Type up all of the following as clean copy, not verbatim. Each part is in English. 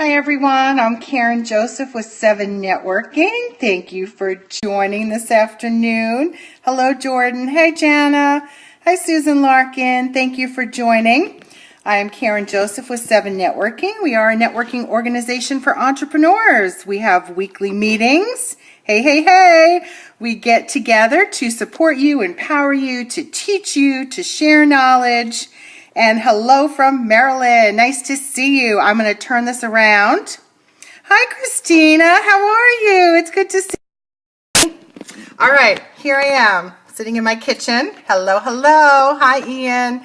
Hi everyone, I'm Karen Joseph with SEVENnetworking. Thank you for joining this afternoon. Hello Jordan. Hey Jana. Hi Susan Larkin. Thank you for joining. I am Karen Joseph with SEVENnetworking. We are a networking organization for entrepreneurs. We have weekly meetings. Hey. We get together to support you, empower you, to teach you, to share knowledge. And hello from Maryland. Nice to see you. I'm going to turn this around. Hi, Christina. How are you? It's good to see you. All right, here I am sitting in my kitchen. Hello. Hi, Ian.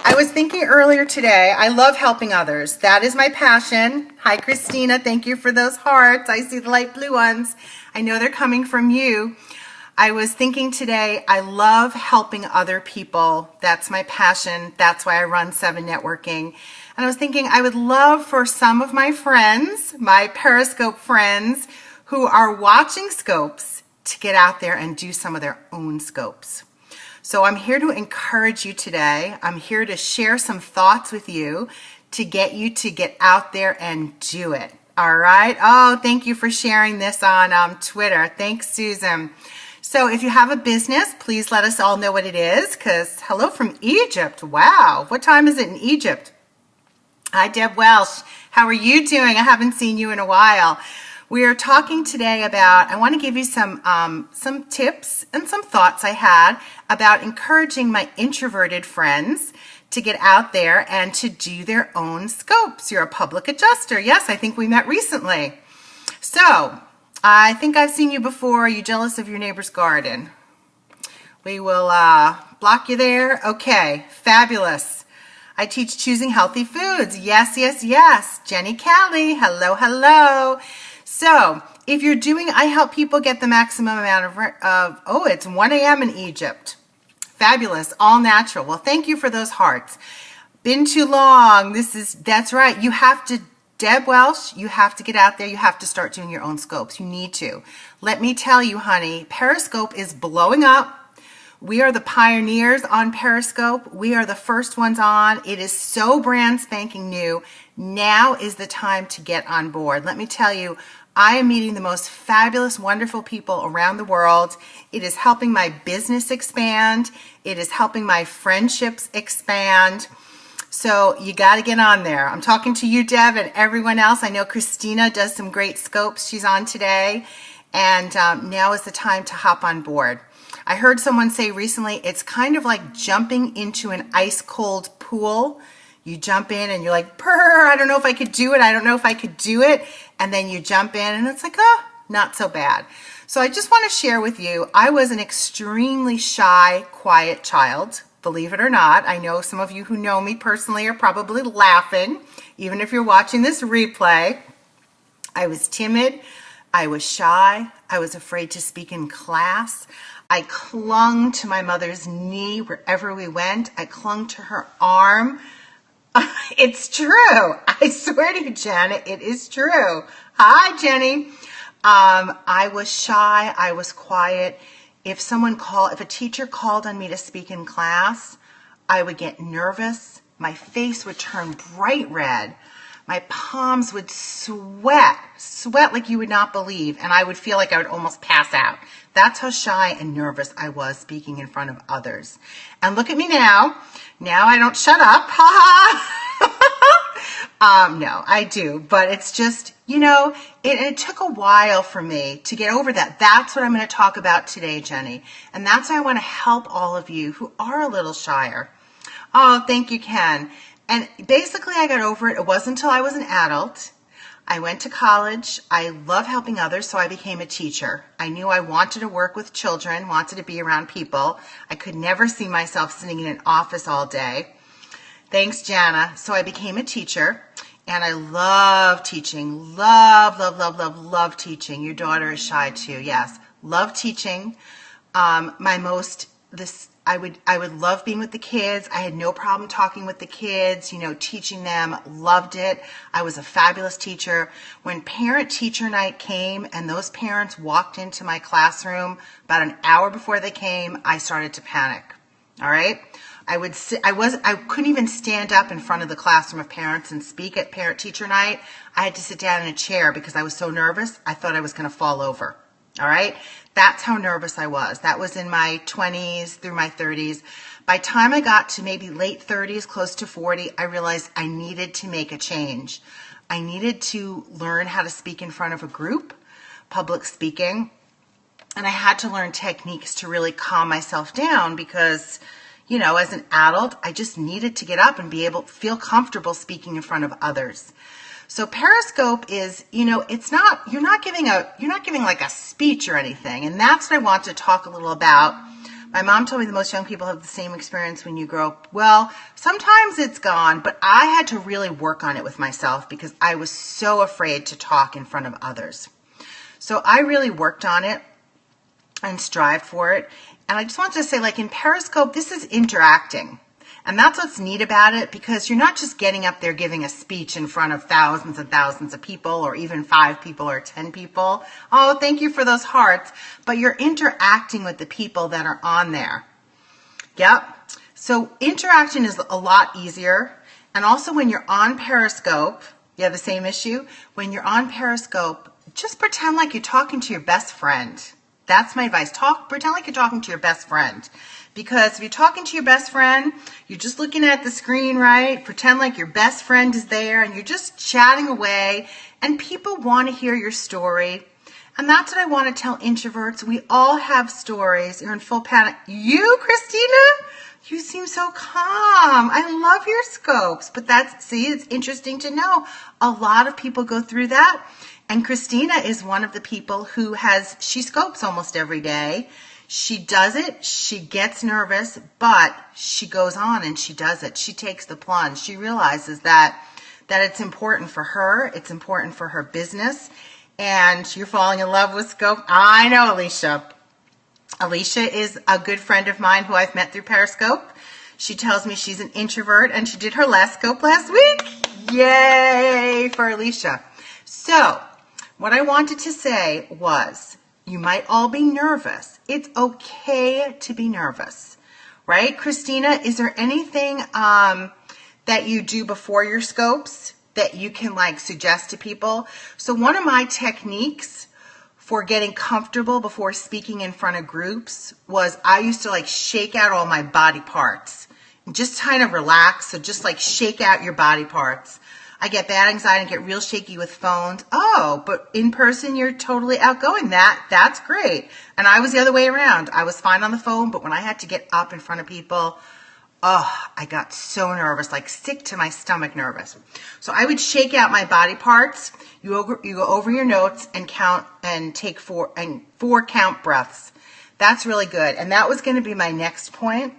I was thinking earlier today, I love helping others. That is my passion. Hi, Christina. Thank you for those hearts. I see the light blue ones. I know they're coming from you. I was thinking today, I love helping other people. That's my passion. That's why I run SEVENnetworking. And I was thinking I would love for some of my friends, my Periscope friends who are watching scopes, to get out there and do some of their own scopes. So I'm here to encourage you today. I'm here to share some thoughts with you to get you to get out there and do it. All right. Oh, thank you for sharing this on Twitter. Thanks, Susan. So if you have a business, please let us all know what it is, because hello from Egypt. Wow. What time is it in Egypt? Hi, Deb Welsh. How are you doing? I haven't seen you in a while. We are talking today about, I want to give you some tips and some thoughts I had about encouraging my introverted friends to get out there and to do their own scopes. You're a public adjuster. Yes, I think we met recently. So I think I've seen you before. Are you jealous of your neighbor's garden? We will block you there. Okay, fabulous. I teach choosing healthy foods. Yes. Jenny Callie, hello. So if you're doing, I help people get the maximum amount of it's 1 a.m. in Egypt. Fabulous, all natural. Well, thank you for those hearts. Been too long. That's right. You have to, Deb Welsh, you have to get out there. You have to start doing your own scopes. You need to. Let me tell you, honey, Periscope is blowing up. We are the pioneers on Periscope. We are the first ones on. It is so brand spanking new. Now is the time to get on board. Let me tell you, I am meeting the most fabulous, wonderful people around the world. It is helping my business expand. It is helping my friendships expand. So you got to get on there. I'm talking to you, Deb, and everyone else. I know Christina does some great scopes. She's on today. And now is the time to hop on board. I heard someone say recently, it's kind of like jumping into an ice cold pool. You jump in and you're like, I don't know if I could do it. And then you jump in and it's like, not so bad. So I just want to share with you, I was an extremely shy, quiet child. Believe it or not, I know some of you who know me personally are probably laughing, even if you're watching this replay. I was timid. I was shy. I was afraid to speak in class. I clung to my mother's knee wherever we went. I clung to her arm. It's true. I swear to you, Janet, it is true. Hi, Jenny. I was shy. I was quiet. If a teacher called on me to speak in class, I would get nervous. My face would turn bright red. My palms would sweat like you would not believe. And I would feel like I would almost pass out. That's how shy and nervous I was speaking in front of others. And look at me now. Now I don't shut up. No, I do. But it's just, it took a while for me to get over that. That's what I'm going to talk about today, Jenny. And that's why I want to help all of you who are a little shyer. Oh, thank you, Ken. And basically I got over it. It wasn't until I was an adult. I went to college. I love helping others, so I became a teacher. I knew I wanted to work with children, wanted to be around people. I could never see myself sitting in an office all day. Thanks, Jana. So I became a teacher, and I love teaching. Love teaching. Your daughter is shy too. Yes, love teaching. I would love being with the kids. I had no problem talking with the kids, teaching them, loved it. I was a fabulous teacher. When parent-teacher night came and those parents walked into my classroom about an hour before they came, I started to panic. All right? I couldn't even stand up in front of the classroom of parents and speak at parent teacher night. I had to sit down in a chair because I was so nervous. I thought I was going to fall over. All right. That's how nervous I was. That was in my 20s through my 30s. By the time I got to maybe late 30s, close to 40, I realized I needed to make a change. I needed to learn how to speak in front of a group, public speaking, and I had to learn techniques to really calm myself down because, you know, as an adult, I just needed to get up and be able to feel comfortable speaking in front of others. So Periscope is, you know, you're not giving like a speech or anything, and that's what I want to talk a little about. My mom told me that most young people have the same experience when you grow up. Well, sometimes it's gone, but I had to really work on it with myself because I was so afraid to talk in front of others. So I really worked on it and strived for it. And I just wanted to say, like in Periscope, this is interacting. And that's what's neat about it, because you're not just getting up there giving a speech in front of thousands and thousands of people, or even 5 people or 10 people. Oh, thank you for those hearts. But you're interacting with the people that are on there. Yep. So interaction is a lot easier. And also when you're on Periscope, you have the same issue. When you're on Periscope, just pretend like you're talking to your best friend. That's my advice. Pretend like you're talking to your best friend. Because if you're talking to your best friend, you're just looking at the screen, right? Pretend like your best friend is there and you're just chatting away, and people want to hear your story. And that's what I want to tell introverts. We all have stories. You're in full panic. You, Christina? You seem so calm. I love your scopes. But it's interesting to know. A lot of people go through that. And Christina is one of the people who she scopes almost every day. She does it, she gets nervous, but she goes on and she does it. She takes the plunge. She realizes that it's important for her, it's important for her business, and you're falling in love with scope. I know, Alicia. Alicia is a good friend of mine who I've met through Periscope. She tells me she's an introvert, and she did her last scope last week. Yay for Alicia. So, what I wanted to say was, you might all be nervous. It's okay to be nervous, right? Christina, is there anything that you do before your scopes that you can suggest to people? So one of my techniques for getting comfortable before speaking in front of groups was I used to shake out all my body parts and just kind of relax. So just shake out your body parts. I get bad anxiety and get real shaky with phones. Oh, but in person, you're totally outgoing. That's great. And I was the other way around. I was fine on the phone, but when I had to get up in front of people, I got so nervous, sick to my stomach nervous. So I would shake out my body parts. You go over your notes and count and take 4 count breaths. That's really good. And that was going to be my next point,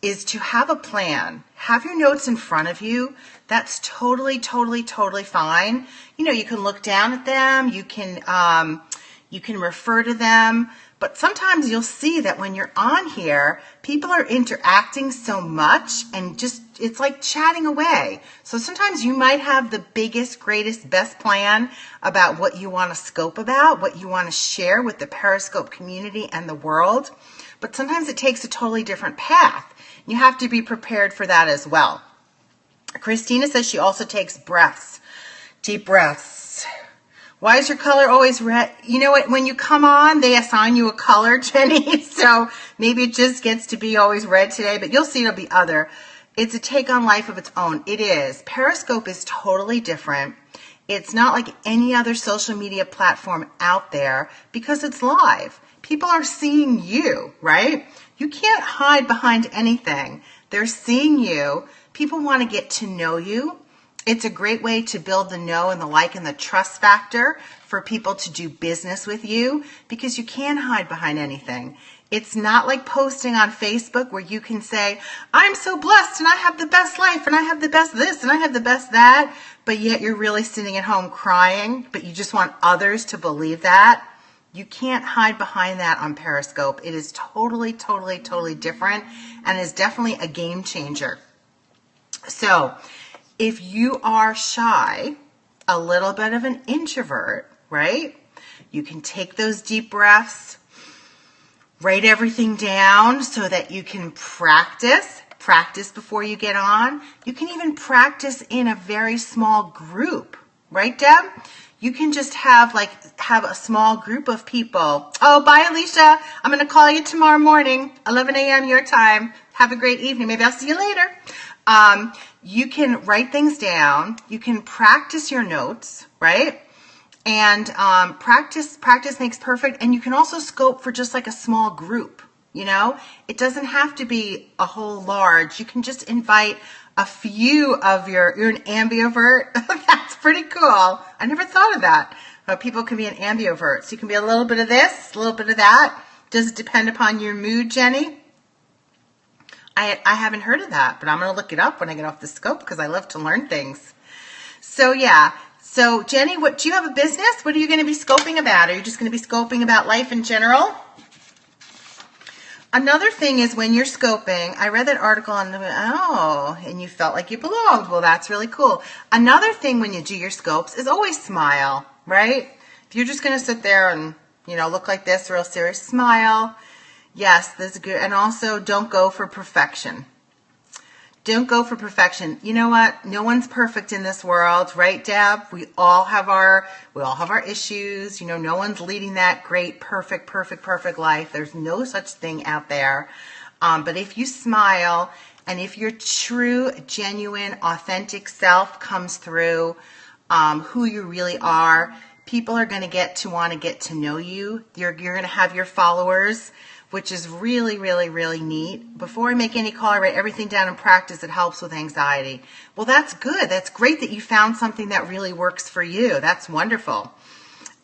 is to have a plan. Have your notes in front of you. That's totally fine. You can look down at them. You can refer to them. But sometimes you'll see that when you're on here, people are interacting so much and it's like chatting away. So sometimes you might have the biggest, greatest, best plan about what you want to scope about, what you want to share with the Periscope community and the world. But sometimes it takes a totally different path. You have to be prepared for that as well. Christina says she also takes breaths, deep breaths. Why is your color always red? You know what? When you come on, they assign you a color, Jenny. So maybe it just gets to be always red today, but you'll see it'll be other. It's a take on life of its own. It is. Periscope is totally different. It's not like any other social media platform out there because it's live. People are seeing you, right? You can't hide behind anything. They're seeing you. People want to get to know you. It's a great way to build the know and the like and the trust factor for people to do business with you because you can't hide behind anything. It's not like posting on Facebook where you can say, I'm so blessed and I have the best life and I have the best this and I have the best that, but yet you're really sitting at home crying, but you just want others to believe that. You can't hide behind that on Periscope. It is totally different and is definitely a game changer. So if you are shy, a little bit of an introvert, right? You can take those deep breaths, write everything down so that you can practice. practice before you get on. You can even practice in a very small group, right, Deb? You can just have a small group of people. Oh, bye, Alicia. I'm going to call you tomorrow morning, 11 a.m. your time. Have a great evening. Maybe I'll see you later. You can write things down. You can practice your notes, right? And practice makes perfect. And you can also scope for just like a small group. You know, it doesn't have to be a whole large. You can just invite a few of you're an ambivert. That's pretty cool. I never thought of that. People can be an ambivert. So you can be a little bit of this, a little bit of that. Does it depend upon your mood, Jenny? I haven't heard of that, but I'm going to look it up when I get off the scope because I love to learn things. So yeah. So Jenny, do you have a business? What are you going to be scoping about? Are you just going to be scoping about life in general? Another thing is when you're scoping, I read that article on and you felt like you belonged. Well, that's really cool. Another thing when you do your scopes is always smile, right? If you're just going to sit there and, look like this, real serious, smile. Yes, that's good. And also don't go for perfection. Don't go for perfection. You know what? No one's perfect in this world, right, Deb? We all have our issues. No one's leading that great, perfect life. There's no such thing out there. But if you smile and if your true, genuine, authentic self comes through, who you really are, people are going to get to know you. You're going to have your followers, which is really, really, really neat. Before I make any call, I write everything down in practice. It helps with anxiety. Well, that's good. That's great that you found something that really works for you. That's wonderful.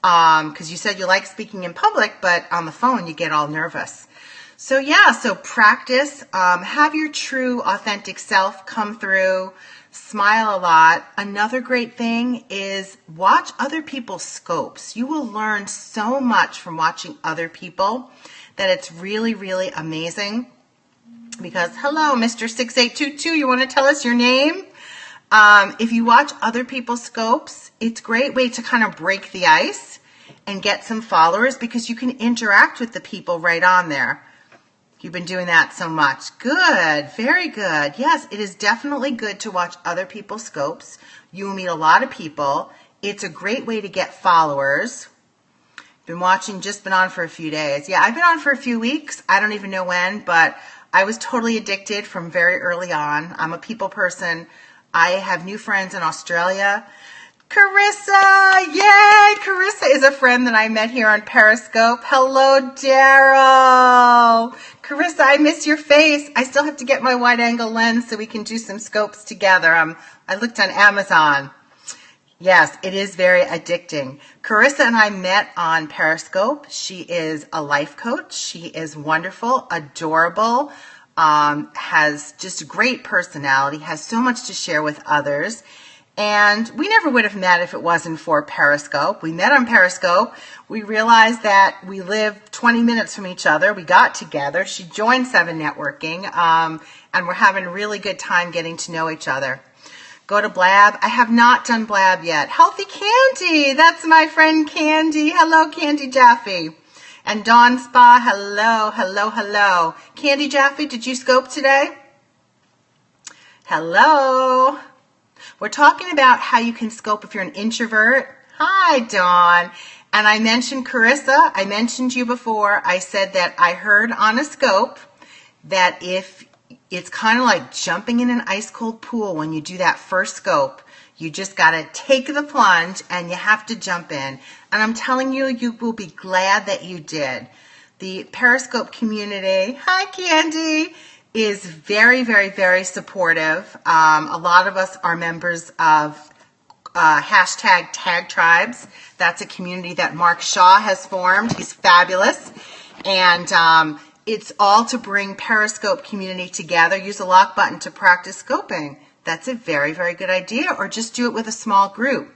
Because you said you like speaking in public, but on the phone you get all nervous. So yeah, so practice. Have your true, authentic self come through. Smile a lot. Another great thing is watch other people's scopes. You will learn so much from watching other people that it's really, really amazing. Because, hello, Mr. 6822, you want to tell us your name? If you watch other people's scopes, it's a great way to kind of break the ice and get some followers because you can interact with the people right on there. You've been doing that so much. Good. Very good. Yes, it is definitely good to watch other people's scopes. You will meet a lot of people. It's a great way to get followers. Been on for a few days. Yeah, I've been on for a few weeks. I don't even know when, but I was totally addicted from very early on. I'm a people person. I have new friends in Australia. Carissa! Yay! Carissa is a friend that I met here on Periscope. Hello, Daryl! Carissa, I miss your face. I still have to get my wide angle lens so we can do some scopes together. I looked on Amazon. Yes, it is very addicting. Carissa and I met on Periscope. She is a life coach. She is wonderful, adorable, has just a great personality, has so much to share with others. And we never would have met if it wasn't for Periscope. We met on Periscope. We realized that we live 20 minutes from each other. We got together. She joined SEVENnetworking, and we're having a really good time getting to know each other. Go to Blab. I have not done Blab yet. Healthy Candy. That's my friend Candy. Hello, Candy Jaffe. And Dawn Spa. Hello. Candy Jaffe, did you scope today? Hello. We're talking about how you can scope if you're an introvert. Hi, Dawn. And I mentioned Carissa. I mentioned you before. I said that I heard on a scope that if it's kind of like jumping in an ice cold pool when you do that first scope. You just got to take the plunge and you have to jump in. And I'm telling you, you will be glad that you did. The Periscope community, hi Candy, is very, very, very supportive. A lot of us are members of hashtag Tag Tribes. That's a community that Mark Shaw has formed. He's fabulous. And it's all to bring Periscope community together. Use the lock button to practice scoping. That's a very, very good idea. Or just do it with a small group.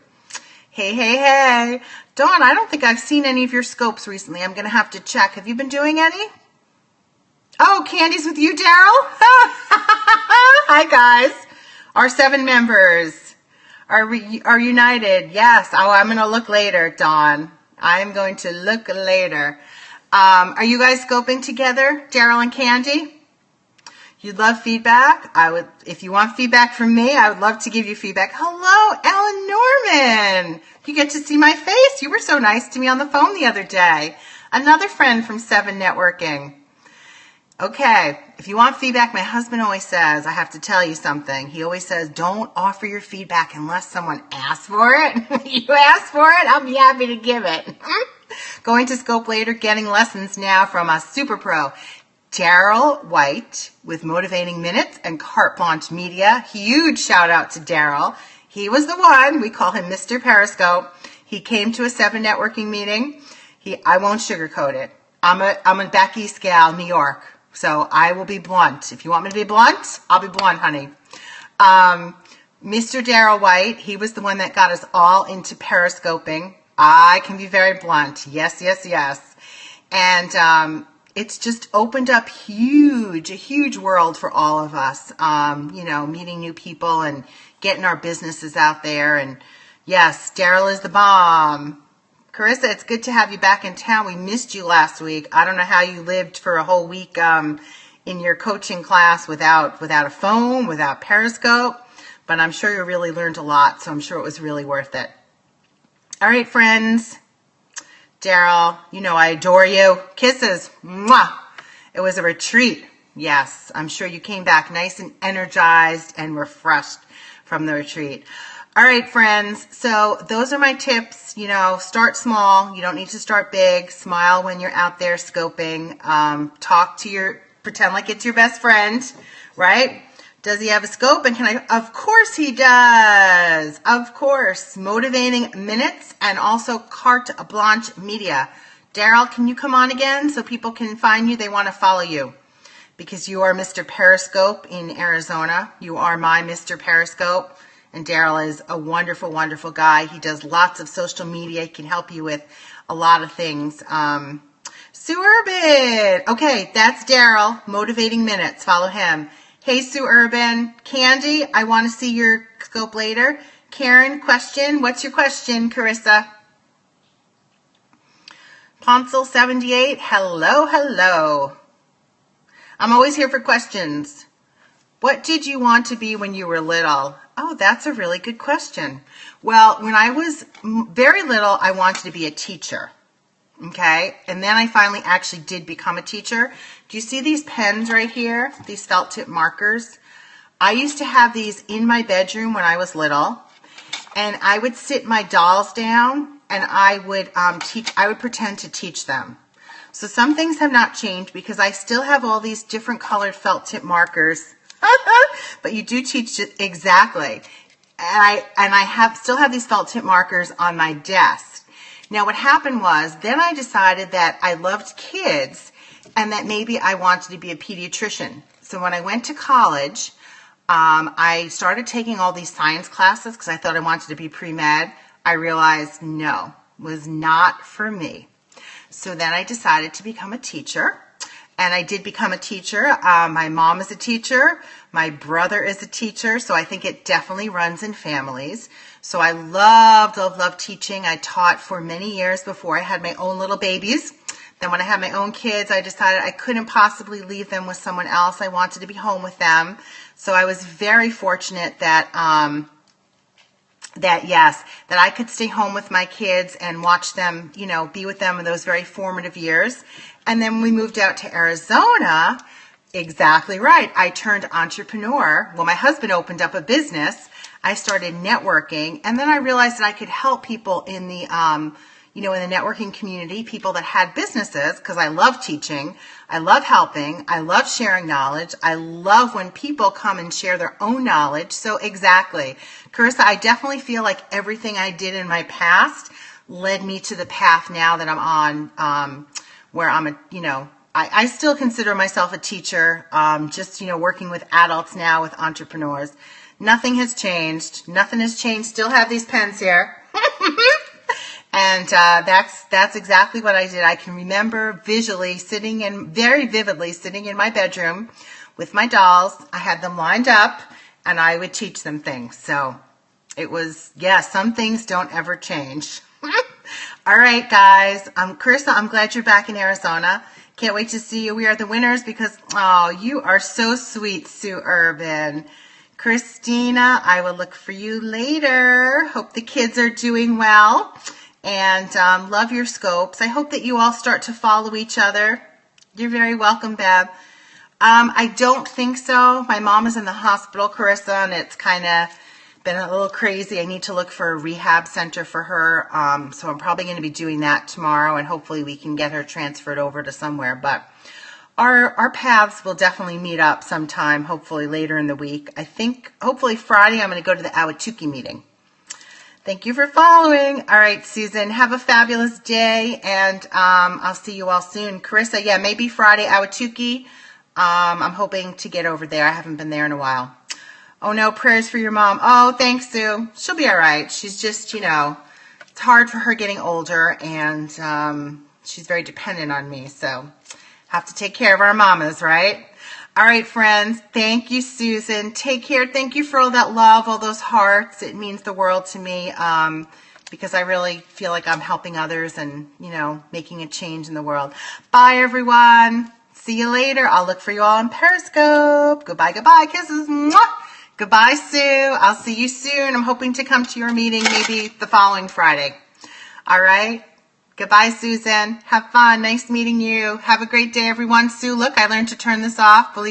Hey. Dawn, I don't think I've seen any of your scopes recently. I'm going to have to check. Have you been doing any? Oh, Candy's with you, Daryl? Hi, guys. Our 7 members are united. Yes. Oh, I'm going to look later, Dawn. I'm going to look later. Are you guys scoping together, Daryl and Candy? You'd love feedback? If you want feedback from me, I would love to give you feedback. Hello, Ellen Norman. You get to see my face. You were so nice to me on the phone the other day. Another friend from 7Networking. Okay, if you want feedback, my husband always says, I have to tell you something. He always says, don't offer your feedback unless someone asks for it. You ask for it, I'll be happy to give it. Going to scope later, getting lessons now from a super pro, Daryl White with Motivating Minutes and Carte Blanche Media. Huge shout out to Daryl. He was the one, we call him Mr. Periscope. He came to a 7Networking meeting. I won't sugarcoat it. I'm a back east gal, New York. So I will be blunt. If you want me to be blunt, I'll be blunt, honey. Mr. Daryl White, he was the one that got us all into periscoping. I can be very blunt. Yes, yes, yes. And it's just opened up a huge world for all of us. Meeting new people and getting our businesses out there. And yes, Daryl is the bomb. Carissa, it's good to have you back in town. We missed you last week. I don't know how you lived for a whole week in your coaching class without a phone, without Periscope, but I'm sure you really learned a lot, so I'm sure it was really worth it. All right, friends. Daryl, you know I adore you. Kisses. Mwah. It was a retreat. Yes, I'm sure you came back nice and energized and refreshed from the retreat. All right, friends, so those are my tips. Start small. You don't need to start big. Smile when you're out there scoping. Pretend like it's your best friend, right? Does he have a scope? And of course he does. Of course. Motivating Minutes and also Carte Blanche Media. Daryl, can you come on again so people can find you? They want to follow you because you are Mr. Periscope in Arizona. You are my Mr. Periscope. And Daryl is a wonderful, wonderful guy. He does lots of social media. He can help you with a lot of things. Sue Urban. Okay, that's Daryl. Motivating Minutes. Follow him. Hey, Sue Urban. Candy, I want to see your scope later. Karen, question. What's your question, Carissa? Ponsel 78. Hello, hello. I'm always here for questions. What did you want to be when you were little? Oh, that's a really good question. Well, when I was very little, I wanted to be a teacher. Okay? And then I finally actually did become a teacher. Do you see these pens right here? These felt tip markers? I used to have these in my bedroom when I was little. And I would sit my dolls down and I would pretend to teach them. So some things have not changed because I still have all these different colored felt tip markers. But you do teach it exactly. And I still have these felt tip markers on my desk. Now what happened was then I decided that I loved kids and that maybe I wanted to be a pediatrician. So when I went to college, I started taking all these science classes because I thought I wanted to be pre-med. I realized no, was not for me. So then I decided to become a teacher. And I did become a teacher. My mom is a teacher. My brother is a teacher. So I think it definitely runs in families. So I loved teaching. I taught for many years before I had my own little babies. Then when I had my own kids, I decided I couldn't possibly leave them with someone else. I wanted to be home with them. So I was very fortunate that I could stay home with my kids and watch them, be with them in those very formative years. And then we moved out to Arizona. Exactly right. I turned entrepreneur. Well, my husband opened up a business. I started networking, and then I realized that I could help people in the, in the networking community, people that had businesses, because I love teaching. I love helping. I love sharing knowledge. I love when people come and share their own knowledge. So exactly. Carissa, I definitely feel like everything I did in my past led me to the path now that I'm on, where I'm I still consider myself a teacher, working with adults now, with entrepreneurs. Nothing has changed. Nothing has changed. Still have these pens here. And that's exactly what I did. I can remember very vividly sitting in my bedroom with my dolls. I had them lined up and I would teach them things. So it was, some things don't ever change. All right, guys. Carissa, I'm glad you're back in Arizona. Can't wait to see you. We are the winners because, oh, you are so sweet, Sue Urban. Christina, I will look for you later. Hope the kids are doing well and love your scopes. I hope that you all start to follow each other. You're very welcome, Bev. I don't think so. My mom is in the hospital, Carissa, and it's kind of been a little crazy. I need to look for a rehab center for her. So I'm probably going to be doing that tomorrow, and hopefully we can get her transferred over to somewhere. But our paths will definitely meet up sometime, hopefully later in the week. I think hopefully Friday I'm going to go to the Awatuki meeting. Thank you for following. All right, Susan, have a fabulous day, and I'll see you all soon. Carissa, yeah, maybe Friday, Awatuki. I'm hoping to get over there. I haven't been there in a while. Oh, no, prayers for your mom. Oh, thanks, Sue. She'll be all right. She's just, it's hard for her getting older, and she's very dependent on me, so have to take care of our mamas, right? All right, friends. Thank you, Susan. Take care. Thank you for all that love, all those hearts. It means the world to me because I really feel like I'm helping others and, making a change in the world. Bye, everyone. See you later. I'll look for you all on Periscope. Goodbye, goodbye. Kisses. Mwah! Goodbye, Sue. I'll see you soon. I'm hoping to come to your meeting maybe the following Friday. All right. Goodbye, Susan. Have fun. Nice meeting you. Have a great day, everyone. Sue, look, I learned to turn this off. Believe